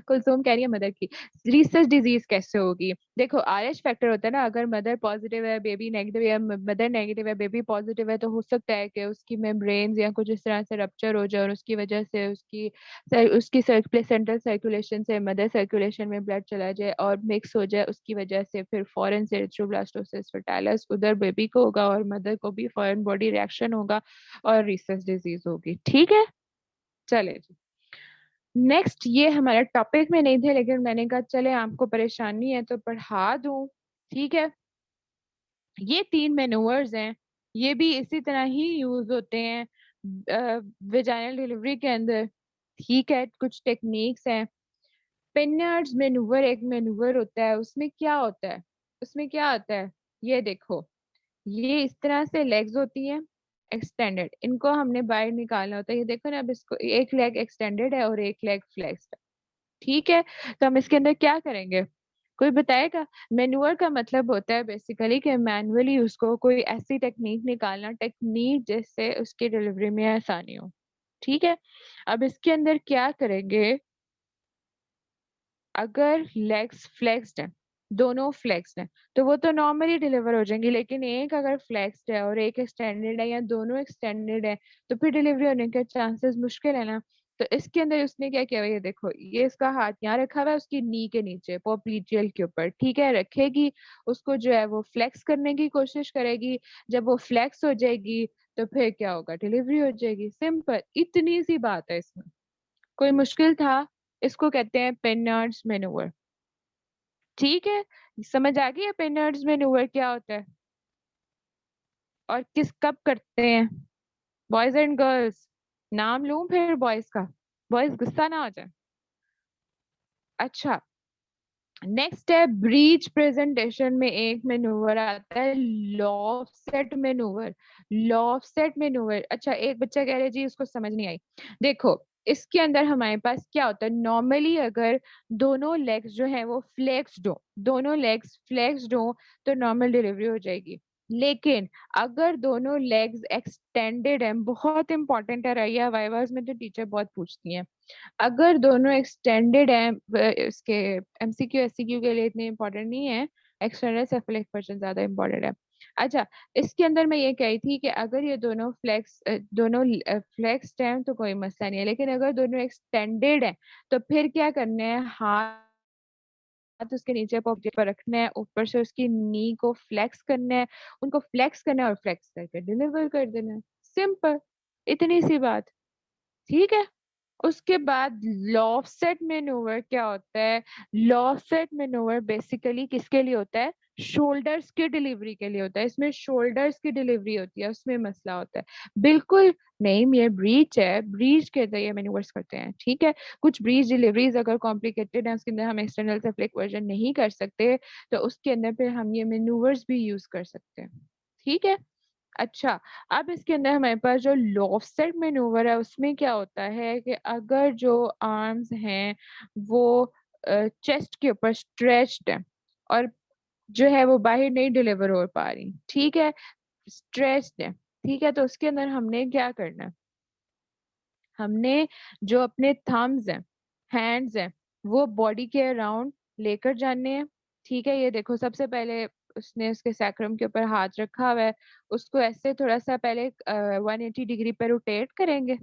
कुलसुम कह रही है मदर की। रिसर्च डिजीज कैसे होगी? देखो, आरएच फैक्टर होता है ना, अगर मदर पॉजिटिव है बेबी नेगेटिव, या मदर नेगेटिव है बेबी पॉजिटिव है, तो हो सकता है कि उसकी मेम्ब्रेन्स या कुछ इस तरह से रप्चर हो जाए, और उसकी वजह से उसकी प्लेसेंटल सर्कुलेशन से मदर सर्कुलेशन में ब्लड चला जाए और मिक्स हो जाए, उसकी वजह से फिर फॉरन से एरिथ्रोब्लास्टोसिस फर्टाइलस उधर बेबी को होगा, और मदर को भी फॉरन बॉडी रिएक्शन होगा, और रिसर्च डिजीज होगी। ठीक है, चले जी। नेक्स्ट, ये हमारा टॉपिक में नहीं थे, लेकिन मैंने कहा चले आपको परेशानी है तो पढ़ा दूं। ठीक है, ये 3 मैनूवर्स हैं, ये भी इसी तरह ही यूज होते हैं वेजाइनल डिलीवरी के अंदर। ठीक है, कुछ टेक्निक्स हैं। पिन्यार्ड्स मैनूवर एक मैनूवर होता है, उसमें क्या होता है? उसमें क्या होता है, ये देखो, ये इस तरह से लेग्स होती हैं एक्सटेंडेड, इनको हमने बाहर निकालना होता है। ये देखो ना, अब इसको एक लेग एक्सटेंडेड है और एक लेग फ्लेक्स्ड, ठीक है। तो हम इसके अंदर क्या करेंगे? कोई बताएगा? मेन्यूअर का मतलब होता है बेसिकली कि मैनुअली उसको कोई ऐसी टेक्निक निकालना, टेक्निक जिससे उसकी डिलीवरी में आसानी हो। ठीक है, अब इसके अंदर क्या करेंगे? अगर लेग्स फ्लेक्स्ड है, दोनों फ्लेक्स्ड है, तो वो तो नॉर्मली डिलीवर हो जाएंगी, लेकिन एक अगर फ्लेक्स्ड है और एक एक्सटेंडेड है, या दोनों एक्सटेंडेड है, तो फिर डिलीवरी होने के चांसेस मुश्किल है ना। तो इसके अंदर उसने क्या किया हुआ है, ये देखो, ये इसका हाथ यहाँ रखा हुआ है उसकी नी के नीचे पोप्लीजियल के ऊपर, ठीक है, रखेगी, उसको जो है वो फ्लेक्स करने की कोशिश करेगी। जब वो फ्लेक्स हो जाएगी तो फिर क्या होगा? डिलीवरी हो जाएगी। सिंपल, इतनी सी बात है इसमें, कोई मुश्किल था? इसको कहते हैं पेनार्ड्स मैनूवर। ठीक है, समझ आ गई है पेनार्ड्स मैनूवर क्या होता है और किस कब करते हैं? बॉयज एंड गर्ल्स, नाम लूं फिर बॉयज का? बॉयज गुस्सा ना हो जाए। अच्छा, नेक्स्ट है ब्रीच प्रेजेंटेशन में एक मैनूवर आता है, लॉफसेट मैनूवर। लॉफसेट मैनूवर, अच्छा, एक बच्चा कह रहे जी उसको समझ नहीं आई। देखो, इसके अंदर हमारे पास क्या होता है, नॉर्मली अगर दोनों लेग्स जो है वो फ्लेक्स्ड हो, दोनों लेग्स फ्लेक्स्ड हो, तो नॉर्मल डिलीवरी हो जाएगी। लेकिन अगर दोनों लेग्स एक्सटेंडेड हैं, बहुत इंपॉर्टेंट है रैया, वाइवास में तो टीचर बहुत पूछती हैं, अगर दोनों एक्सटेंडेड हैं, इसके एमसीक्यू एससीक्यू के लिए इतने इंपॉर्टेंट नहीं है, एक्सटर्नल सेफलिक पर्सन ज्यादा इंपॉर्टेंट है। अच्छा, इसके अंदर मैं ये कही थी कि अगर ये दोनों फ्लेक्स्ड हैं तो कोई मसला नहीं है, लेकिन अगर दोनों एक्सटेंडेड हैं तो फिर क्या करना है, हाथ उसके नीचे पॉकेट पर रखना है, ऊपर से उसकी नी को फ्लेक्स करना है, उनको फ्लेक्स करना है और फ्लेक्स करके डिलीवर कर देना है। सिंपल, इतनी सी बात। ठीक है। उसके बाद लॉफसेट मैनूवर क्या होता है? लॉफसेट मैनूवर बेसिकली किसके लिए होता है? शोल्डर्स की डिलीवरी के लिए होता है। इसमें शोल्डर्स की डिलीवरी होती है, उसमें मसला होता है। बिल्कुल नहीं, ये ब्रीच है, ब्रीच के जरिए मैनूवर्स करते हैं। ठीक है। कुछ ब्रीच डिलीवरीज अगर कॉम्प्लिकेटेड है, उसके अंदर हम एक्सटर्नल से फ्लिक वर्जन नहीं कर सकते, तो उसके अंदर फिर हम ये मैनूवर्स भी यूज कर सकते हैं। ठीक है। अच्छा, अब इसके अंदर हमारे पास जो लॉफसेट मैनूवर है, उसमें क्या होता है कि अगर जो आर्म्स हैं वो चेस्ट के ऊपर स्ट्रेच्ड है और जो है वो बाहर नहीं डिलीवर हो पा रही, ठीक है, स्ट्रेच्ड है, ठीक है, तो उसके अंदर हमने क्या करना है, हमने जो अपने थम्स हैं, हैंड्स हैं, वो बॉडी के अराउंड लेकर जाने हैं। ठीक है, ये देखो, सबसे पहले उसने उसके सैक्रम के ऊपर हाथ रखा हुआ है, उसको ऐसे थोड़ा सा पहले 180 डिग्री पे रोटेट करेंगे।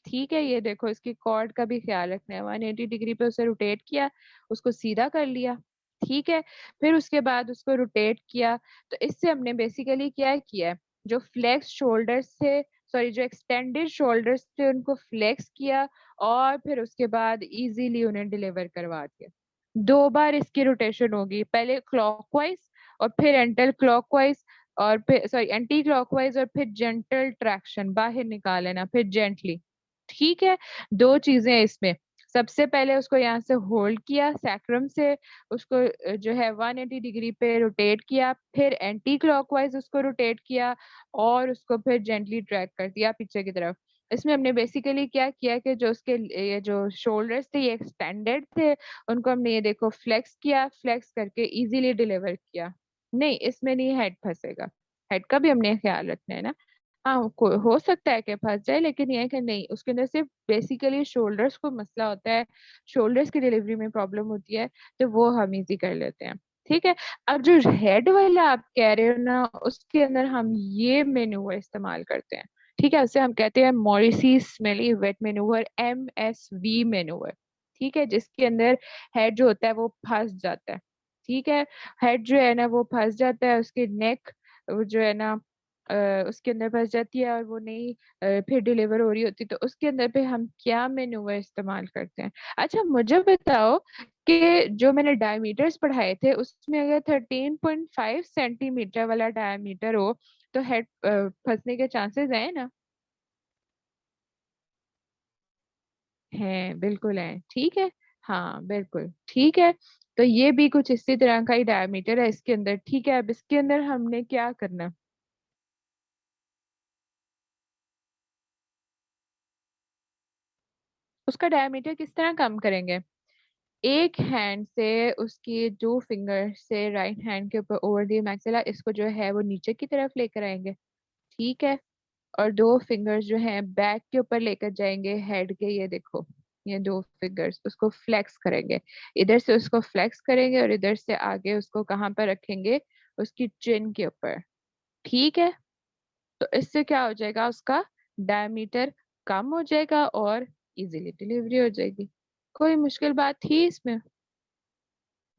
ठीक है, ये देखो, इसकी कॉर्ड का भी ख्याल रखना है, 180 डिग्री पे उसे रोटेट किया, उसको सीधा कर लिया। ठीक है, फिर उसके बाद उसको रोटेट किया, तो इससे हमने बेसिकली क्या किया है, जो फ्लेक्स शोल्डर्स थे, सॉरी, जो एक्सटेंडेड शोल्डर्स थे उनको फ्लेक्स किया, और फिर उसके बाद इजीली उन्हें डिलीवर करवा दिया। 2 बार इसकी रोटेशन होगी, पहले क्लॉकवाइज और फिर एंटी क्लॉकवाइज, और फिर सॉरी एंटी क्लॉकवाइज, और फिर जेंटल ट्रैक्शन, बाहर निकाल लेना, फिर जेंटली। ठीक है, 2 चीजें हैं इसमें। सबसे पहले उसको यहाँ से होल्ड किया सैक्रम से, उसको जो है 180 डिग्री पे रोटेट किया, फिर एंटी क्लॉकवाइज उसको रोटेट किया, और उसको फिर जेंटली ट्रैक कर दिया पीछे की तरफ। इसमें हमने बेसिकली क्या किया कि जो उसके ये जो शोल्डर्स थे ये एक्सटेंडेड थे, उनको हमने ये देखो फ्लेक्स किया, फ्लेक्स करके इजीली डिलीवर किया। नहीं, इसमें नहीं हेड फंसेगा, हेड का भी हमने ख्याल रखना है ना। हाँ, हो सकता है कि फंस जाए, लेकिन ये है कि नहीं, उसके अंदर सिर्फ बेसिकली शोल्डर्स को मसला होता है, शोल्डर्स की डिलीवरी में प्रॉब्लम होती है, तो वो हम इजी कर लेते हैं। ठीक है। अब जो हेड वाला आप कह रहे हो ना, उसके अंदर हम ये मेन्यूवर इस्तेमाल करते हैं। ठीक है, उसे हम कहते हैं मॉरिसी स्मेली वेट मेन्यूवर, MSV मेन्यूवर। ठीक है, जिसके अंदर हेड जो होता है वो फंस जाता है। ठीक है, हेड जो है ना वो फंस जाता है, उसकी नेक जो है ना उसके अंदर फंस जाती है और वो नहीं फिर डिलीवर हो रही होती, तो उसके अंदर पे हम क्या मेन्यूवर इस्तेमाल करते हैं? अच्छा, मुझे बताओ कि जो मैंने डायमीटर्स पढ़ाए थे उसमें अगर 13.5 सेंटीमीटर वाला डायमीटर हो तो हेड फंसने के चांसेस है ना? हैं, बिल्कुल है। ठीक है। हाँ, बिल्कुल ठीक है। तो ये भी कुछ इसी तरह का ही डायमीटर है इसके अंदर। ठीक है, अब इसके अंदर हमने क्या करना, उसका डायमीटर किस तरह कम करेंगे? एक हैंड से उसकी 2 फिंगर से राइट हैंड के ऊपर ओवर दी मैक्सिला, इसको जो है वो नीचे की तरफ लेकर आएंगे। ठीक है, और 2 फिंगर्स जो है बैक के ऊपर लेकर जाएंगे हेड के, ये देखो, ये 2 फिंगर्स उसको फ्लेक्स करेंगे, इधर से उसको फ्लेक्स करेंगे और इधर से आगे उसको कहाँ पर रखेंगे, उसकी चिन के ऊपर। ठीक है, तो इससे क्या हो जाएगा, उसका डायमीटर कम हो जाएगा और इजीली डिलीवरी हो जाएगी। कोई मुश्किल बात थी इसमें?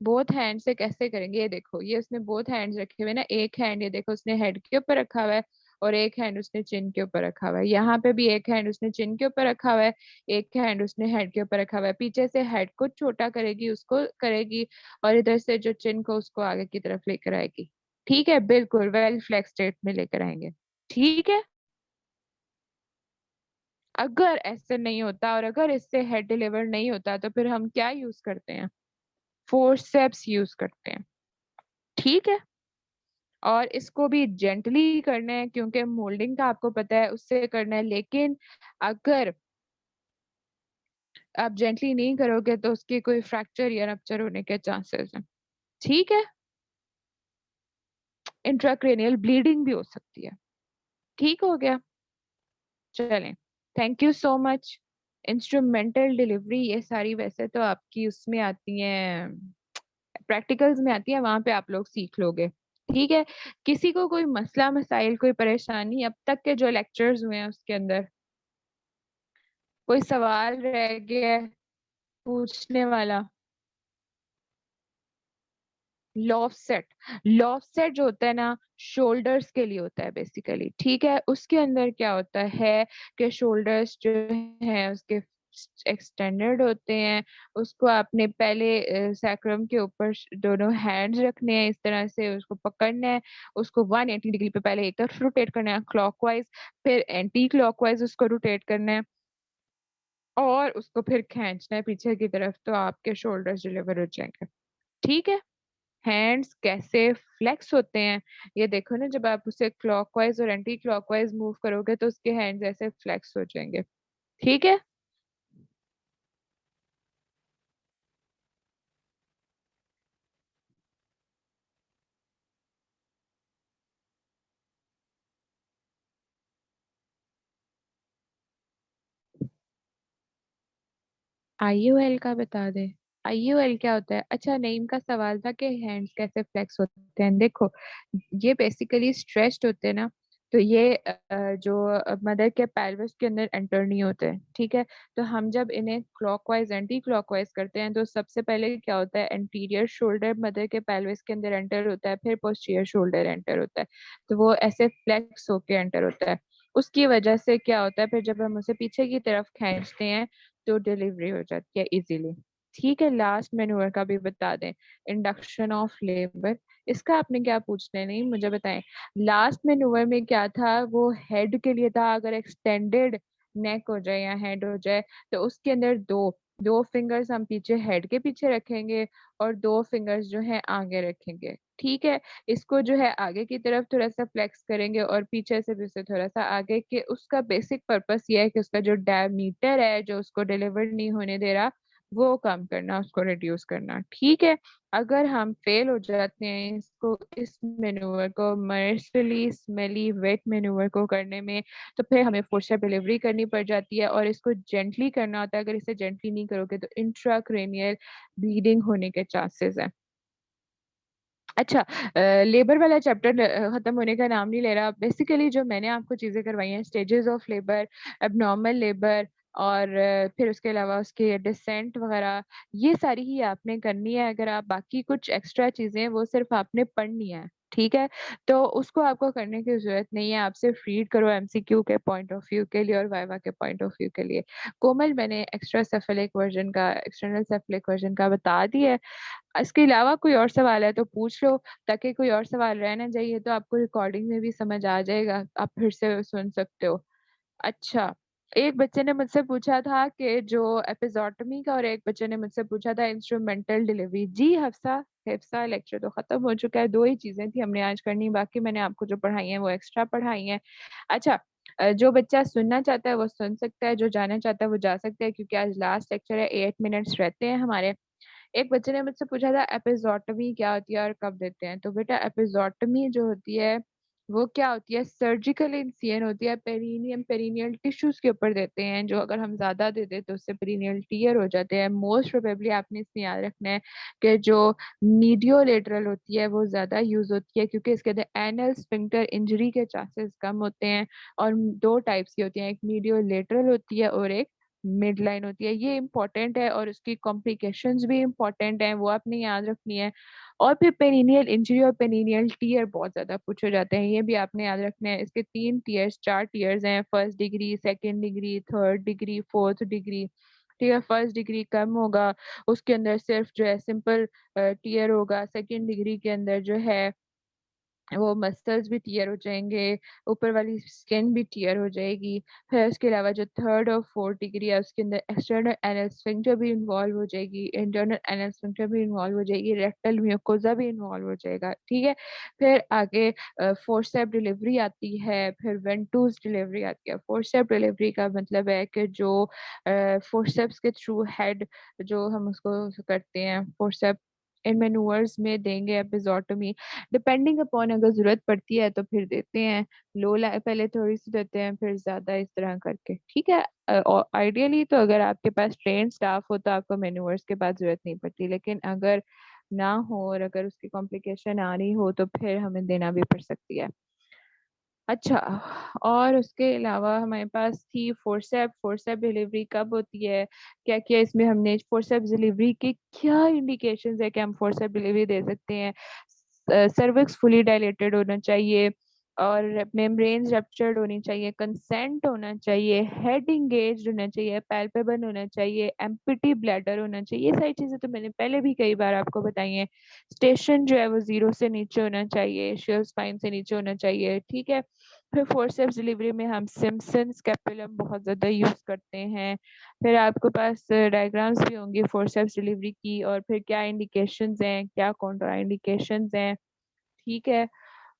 बोथ हैंड से कैसे करेंगे, ये देखो, ये उसने बोथ हैंड्स रखे हुए ना, एक हैंड ये देखो उसने हेड के ऊपर रखा हुआ है और एक हैंड उसने चिन के ऊपर रखा हुआ है, यहाँ पे भी एक हैंड उसने चिन के ऊपर रखा हुआ है, एक हैंड उसने हेड के ऊपर रखा हुआ है। पीछे से हेड को छोटा करेगी, उसको करेगी, और इधर से जो चिन को उसको आगे की तरफ लेकर आएगी। ठीक है, बिल्कुल वेल फ्लेक्स स्टेट में लेकर आएंगे। ठीक है। अगर ऐसे नहीं होता और अगर इससे हेड डिलीवर नहीं होता तो फिर हम क्या यूज करते हैं? फोर्सेप्स यूज करते हैं। ठीक है, और इसको भी जेंटली करना है क्योंकि मोल्डिंग का आपको पता है उससे करना है, लेकिन अगर आप जेंटली नहीं करोगे तो उसके कोई फ्रैक्चर या रप्चर होने के चांसेस हैं। ठीक है, इंट्राक्रेनियल ब्लीडिंग भी हो सकती है। ठीक हो गया। चलें, thank you so much. Instrumental delivery ये सारी वैसे तो आपकी उसमें आती हैं, प्रैक्टिकल्स में आती है, वहां पे आप लोग सीख लोगे। ठीक है। किसी को कोई मसला मसाइल कोई परेशानी अब तक के जो लेक्चर्स हुए हैं उसके अंदर कोई सवाल रह गया है पूछने वाला? लॉफ्ट सेट, लॉफ्ट सेट जो होता है ना, शोल्डर्स के लिए होता है बेसिकली। ठीक है। उसके अंदर क्या होता है कि शोल्डर्स जो है उसके एक्सटेंडेड होते हैं। उसको आपने पहले सैक्रम के ऊपर दोनों हैंड्स रखने हैं, इस तरह से उसको पकड़ना है। उसको 180 डिग्री पे पहले एक तरफ रोटेट करना है क्लॉकवाइज, फिर एंटी क्लॉकवाइज उसको रोटेट करना है, और उसको फिर खींचना है पीछे की तरफ, तो आपके शोल्डर्स डिलीवर हो जाएंगे। ठीक है। हैंड्स कैसे फ्लेक्स होते हैं ये देखो ना, जब आप उसे क्लॉकवाइज और एंटी क्लॉकवाइज मूव करोगे तो उसके हैंड्स ऐसे फ्लेक्स हो जाएंगे। ठीक है। आईयूएल का बता दे। आईयूएल क्या होता है? अच्छा, नईम का सवाल था कि हैंड्स कैसे फ्लेक्स होते हैं। देखो, ये बेसिकली स्ट्रेच्ड होते हैं ना, तो ये जो मदर के पेल्विस के अंदर एंटर नहीं होते हैं। ठीक है। तो हम जब इन्हें क्लॉकवाइज एंटी क्लॉकवाइज करते हैं तो सबसे पहले क्या होता है, एंटीरियर शोल्डर मदर के पेल्विस के अंदर एंटर होता है, फिर पोस्टीरियर शोल्डर एंटर होता है। तो वो ऐसे फ्लेक्स होके एंटर होता है। उसकी वजह से क्या होता है, फिर जब हम उसे पीछे की तरफ खींचते हैं तो डिलीवरी हो जाती है इजीली। ठीक है। लास्ट मैन्यूअर का भी बता दें, इंडक्शन ऑफ लेबर। इसका आपने क्या पूछना है? नहीं, मुझे बताएं। लास्ट मैन्यूअर में क्या था, वो हेड के लिए था। अगर एक्सटेंडेड नेक हो जाए या हेड हो जाए तो उसके अंदर दो दो फिंगर्स हम पीछे हेड के पीछे रखेंगे और दो फिंगर्स जो है आगे रखेंगे। ठीक है। इसको जो है आगे की तरफ थोड़ा सा फ्लेक्स करेंगे और पीछे से भी उसे थोड़ा सा आगे के। उसका बेसिक पर्पस ये है कि उसका जो डायमीटर है जो उसको डिलीवर नहीं होने दे रहा वो कम करना, उसको रिड्यूस करना। ठीक है। अगर हम फेल हो जाते हैं इसको, इस मेन्यूवर को, मर्सली स्मेली वेट मेन्यूवर को करने में, तो फिर हमें फोर्सेप डिलीवरी करनी पड़ जाती है और इसको जेंटली करना होता है। अगर इसे जेंटली नहीं करोगे तो इंट्राक्रेनियल ब्लीडिंग होने के चांसेस है। अच्छा, लेबर वाला चैप्टर खत्म होने का नाम नहीं ले रहा। बेसिकली जो मैंने आपको चीजें करवाई हैं, stages of labour, abnormal labour, और फिर उसके अलावा उसके डिसेंट वगैरह, ये सारी ही आपने करनी है। अगर आप बाकी कुछ एक्स्ट्रा चीजें वो सिर्फ आपने पढ़नी है। ठीक है। तो उसको आपको करने की जरूरत नहीं है। आप सिर्फ रीड करो एमसीक्यू के पॉइंट ऑफ व्यू के लिए और वाइवा के पॉइंट ऑफ व्यू के लिए। कोमल, मैंने एक्स्ट्रा सेफलिक वर्जन का, एक्सटर्नल सेफलिक वर्जन का बता दिया है। इसके अलावा कोई और सवाल है तो पूछ लो, ताकि कोई और सवाल रह ना जाइए, तो आपको रिकॉर्डिंग में भी समझ आ जाएगा, आप फिर से सुन सकते हो। अच्छा, एक बच्चे ने मुझसे पूछा था कि जो एपिजोटमी का, और एक बच्चे ने मुझसे पूछा था इंस्ट्रूमेंटल डिलीवरी। जी हफ्सा, हिफ्सा लेक्चर तो खत्म हो चुका है। दो ही चीजें थी हमने आज करनी, बाकी मैंने आपको जो पढ़ाई है वो एक्स्ट्रा पढ़ाई है। अच्छा, जो बच्चा सुनना चाहता है वो सुन सकता है, जो जाना चाहता है वो जा सकता है, क्योंकि आज लास्ट लेक्चर है, 8 मिनट्स रहते हैं हमारे। एक बच्चे ने मुझसे पूछा था एपिजोटमी क्या होती है और कब देते हैं। तो बेटा, एपिजोटमी जो होती है वो क्या होती है, सर्जिकल इंसिजन होती है, पेरिनियम पेरिनियल टिश्यूज के ऊपर देते हैं, जो अगर हम ज्यादा दे दें तो उससे पेरिनियल टीयर हो जाते हैं। मोस्ट प्रोबेबली आपने इसमें याद रखना है कि जो मीडियोलेटरल होती है वो ज्यादा यूज होती है, क्योंकि इसके अंदर एनल स्फिंक्टर इंजरी के चांसेस कम होते हैं। और दो टाइप्स की होती हैं, एक मीडियोलेटरल होती है और एक मिड लाइन होती है। ये इंपॉर्टेंट है और उसकी कॉम्प्लिकेशंस भी इंपॉर्टेंट है, वो आपने याद रखनी है। और फिर पेरिनियल इंजरी और पेरिनियल टीयर बहुत ज्यादा पूछे जाते हैं, ये भी आपने याद रखना है। इसके 3 टीयर्स, 4 टीयर्स हैं, first degree, second degree, third degree, fourth degree. ठीक है। फर्स्ट डिग्री कम होगा, उसके अंदर सिर्फ जो है सिंपल टीयर होगा। सेकंड डिग्री के अंदर जो है वो मसल्स भी टीयर हो जाएंगे, ऊपर वाली स्किन भी टीयर हो जाएगी। फिर उसके अलावा जो थर्ड और फोर्थ डिग्री है उसके अंदर एक्सटर्नल एनल स्फिंक्टर भी इन्वॉल्व हो जाएगी, इंटरनल एनल स्फिंक्टर भी इन्वॉल्व हो जाएगी, रेक्टल म्यूकोजा भी इन्वॉल्व हो जाएगा। ठीक है। फिर आगे फोर्सेप डिलीवरी आती है, फिर वेंटूज डिलीवरी आती है। फोर्सेप डिलीवरी का मतलब है कि जो फोर्सेप्स के थ्रू हेड जो हम उसको करते हैं, फोर्सेप इन मैन्यूअर्स में देंगे एपिजोटोमी, डिपेंडिंग अपॉन अगर जरूरत पड़ती है तो फिर देते हैं। पहले थोड़ी सी देते हैं फिर ज्यादा, इस तरह करके, ठीक है। आइडियली तो अगर आपके पास ट्रेन स्टाफ हो तो आपको मैन्यूअर्स के बाद जरूरत नहीं पड़ती, लेकिन अगर ना हो और अगर उसकी कॉम्प्लिकेशन आ रही हो तो फिर हमें देना भी पड़ सकती है। अच्छा, और उसके अलावा हमारे पास थी फोर्सेप। फोर्सेप डिलीवरी कब होती है, क्या क्या इसमें हमने फोर्सेप डिलीवरी के क्या इंडिकेशंस है कि हम फोर्सेप डिलीवरी दे सकते हैं। सर्विक्स फुली डायलेटेड होना चाहिए और मेम्ब्रेन रप्चर्ड होनी चाहिए, कंसेंट होना चाहिए, हेड इंगेज होना चाहिए, पैल्पेबल होना चाहिए, एम्प्टी ब्लैडर होना चाहिए। ये सारी चीजें तो मैंने पहले भी कई बार आपको बताई हैं। स्टेशन जो है वो 0 से नीचे होना चाहिए, शियल स्पाइन से नीचे होना चाहिए, ठीक है। फिर फोर्सेप्स डिलीवरी में हम सिम्पसन स्कैपुलम बहुत ज़्यादा यूज़ करते हैं। फिर आपके पास डायग्राम्स भी होंगी फोर्सेप्स डिलीवरी की, और फिर क्या इंडिकेशंस हैं, क्या कॉन्ट्रा इंडिकेशंस हैं, ठीक है।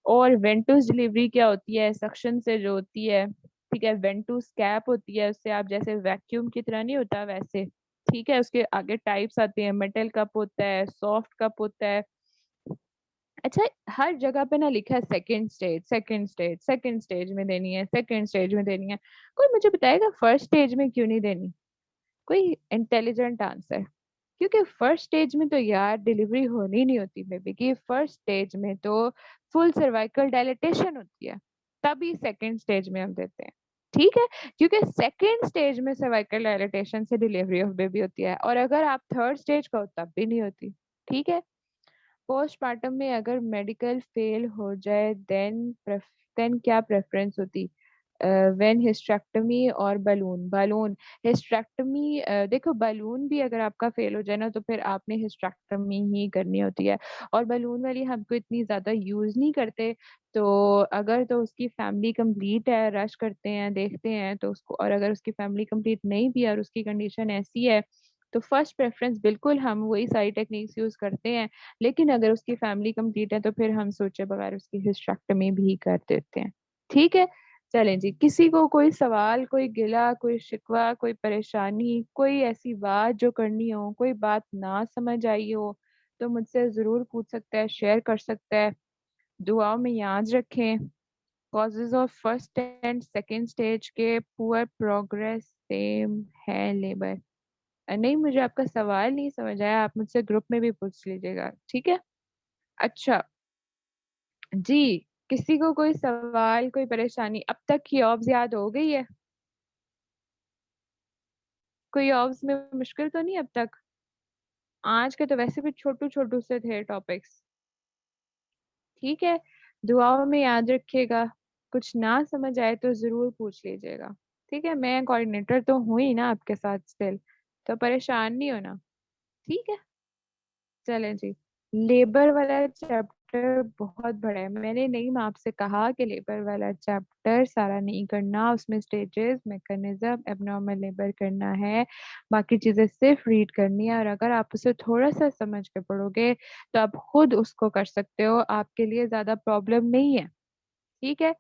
और वेंटूस डिलीवरी क्या होती है, सक्शन से जो होती है, ठीक है। वेंटूस कैप होती है, उससे आप जैसे वैक्यूम की तरह नहीं होता वैसे, ठीक है। उसके आगे टाइप्स आते हैं, मेटल कप होता है, सॉफ्ट कप होता है। अच्छा, हर जगह पे ना लिखा है second stage, second stage, second stage में देनी है, सेकंड स्टेज में देनी है। कोई मुझे बताएगा फर्स्ट स्टेज में क्यों नहीं देनी? कोई इंटेलिजेंट आंसर? क्योंकि फर्स्ट स्टेज में तो यार डिलीवरी होनी नहीं होती बेबी की। फर्स्ट स्टेज में तो फुल सर्वाइकल डायलिटेशन होती है, तभी सेकंड स्टेज में हम देते हैं, ठीक है। क्योंकि सेकंड स्टेज में सर्वाइकल डायलिटेशन से डिलीवरी ऑफ बेबी होती है, और अगर आप थर्ड स्टेज का हो तब भी नहीं होती, ठीक है। पोस्टमार्टम में अगर मेडिकल फेल हो जाए देन क्या प्रेफरेंस होती? व्हेन हिस्टेरेक्टमी और बलून। बलून हिस्टेरेक्टमी, देखो बलून भी अगर आपका फेल हो जाए ना तो फिर आपने हिस्टेरेक्टमी ही करनी होती है, और बलून वाली हमको इतनी ज्यादा यूज नहीं करते। तो अगर तो उसकी फैमिली कंप्लीट है, रश करते हैं, देखते हैं तो उसको, और अगर उसकी फैमिली कंप्लीट नहीं भी है और उसकी कंडीशन ऐसी है तो फर्स्ट प्रेफरेंस बिल्कुल हम वही सारी टेक्निक्स यूज करते हैं। लेकिन अगर उसकी फैमिली कंप्लीट है तो फिर हम सोचे बगैर उसकी हिस्टेरेक्टमी भी कर देते हैं, ठीक है। चलें जी, किसी को कोई सवाल, कोई गिला, कोई शिकवा, कोई परेशानी, कोई ऐसी बात जो करनी हो, कोई बात ना समझ आई हो तो मुझसे जरूर पूछ सकता है, शेयर कर सकता है। दुआओं में याद रखें, causes of first and second stage के पुअर प्रोग्रेस सेम है लेबर। नहीं, मुझे आपका सवाल नहीं समझ आया, आप मुझसे ग्रुप में भी पूछ लीजिएगा, ठीक है। अच्छा जी, किसी को कोई सवाल, कोई परेशानी? अब तक की ऑब्स याद हो गई है? कोई ऑब्स में मुश्किल तो नहीं अब तक? आज के तो वैसे भी छोटू छोटू से थे टॉपिक्स, ठीक है। दुआओं में याद रखिएगा, कुछ ना समझ आए तो जरूर पूछ लीजिएगा, ठीक है। मैं कोऑर्डिनेटर तो हूँ ही ना आपके साथ स्टिल, तो परेशान नहीं होना, ठीक है। चलें जी, लेबर वाला चैप्टर बहुत बड़ा है। मैंने नहीं, मैं आपसे कहा कि लेबर वाला चैप्टर सारा नहीं करना, उसमें स्टेजेस, मैकेनिज्म, एबनॉर्मल लेबर करना है, बाकी चीजें सिर्फ रीड करनी है। और अगर आप उसे थोड़ा सा समझ के पढ़ोगे तो आप खुद उसको कर सकते हो, आपके लिए ज्यादा प्रॉब्लम नहीं है, ठीक है।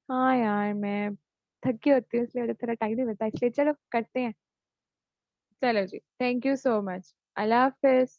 हाँ यार, मैं थकी होती हूँ इसलिए मुझे थोड़ा टाइम नहीं मिलता, इसलिए चलो करते हैं। चलो जी, थैंक यू सो मच, अल्लाह हाफिज।